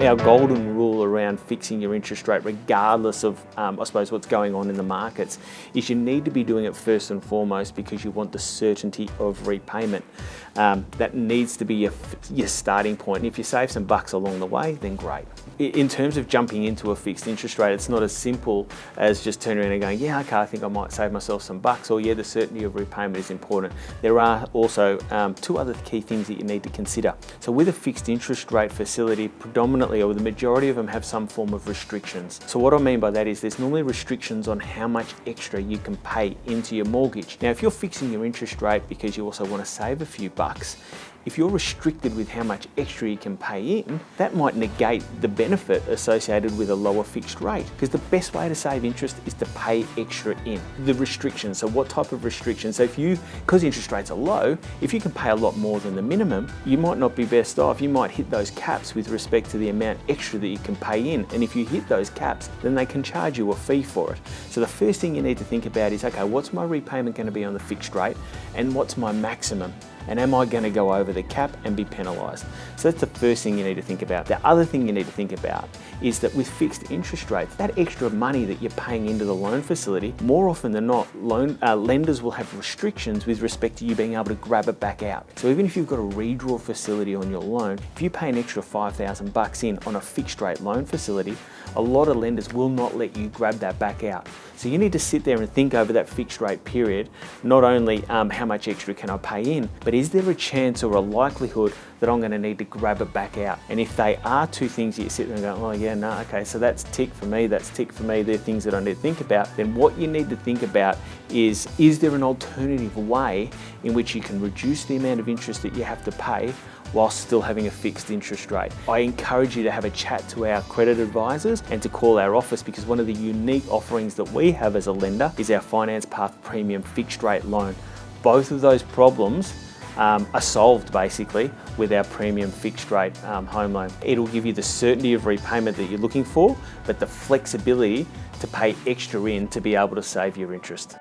our golden rule around fixing your interest rate, regardless of, I suppose, what's going on in the markets, is you need to be doing it first and foremost because you want the certainty of repayment. That needs to be your starting point. And if you save some bucks along the way, then great. In terms of jumping into a fixed interest rate, it's not as simple as just turning around and going, yeah, okay, I think I might save myself some bucks, or yeah, the certainty of repayment is important. There are also two other key things that you need to consider. So with a fixed interest rate facility, predominantly, or the majority of them, have some form of restrictions. So what I mean by that is there's normally restrictions on how much extra you can pay into your mortgage. Now, if you're fixing your interest rate because you also want to save a few bucks, if you're restricted with how much extra you can pay in, that might negate the benefit associated with a lower fixed rate, because the best way to save interest is to pay extra in. The restrictions, so what type of restrictions? So because interest rates are low, if you can pay a lot more than the minimum, you might not be best off. You might hit those caps with respect to the amount extra that you can pay in. And if you hit those caps, then they can charge you a fee for it. So the first thing you need to think about is, okay, what's my repayment going to be on the fixed rate, and what's my maximum? And am I going to go over the cap and be penalised? So that's the first thing you need to think about. The other thing you need to think about is that with fixed interest rates, that extra money that you're paying into the loan facility, more often than not, lenders will have restrictions with respect to you being able to grab it back out. So even if you've got a redraw facility on your loan, if you pay an extra $5,000 in on a fixed rate loan facility, a lot of lenders will not let you grab that back out. So you need to sit there and think over that fixed rate period, not only how much extra can I pay in, but is there a chance or a likelihood that I'm going to need to grab it back out? And if they are two things that you sit there and go, oh yeah, no, okay, so that's tick for me, that's tick for me, they're things that I need to think about, then what you need to think about is there an alternative way in which you can reduce the amount of interest that you have to pay while still having a fixed interest rate? I encourage you to have a chat to our credit advisors and to call our office, because one of the unique offerings that we have as a lender is our Finance Path Premium fixed rate loan. Both of those problems are solved basically with our premium fixed rate home loan. It'll give you the certainty of repayment that you're looking for, but the flexibility to pay extra in to be able to save your interest.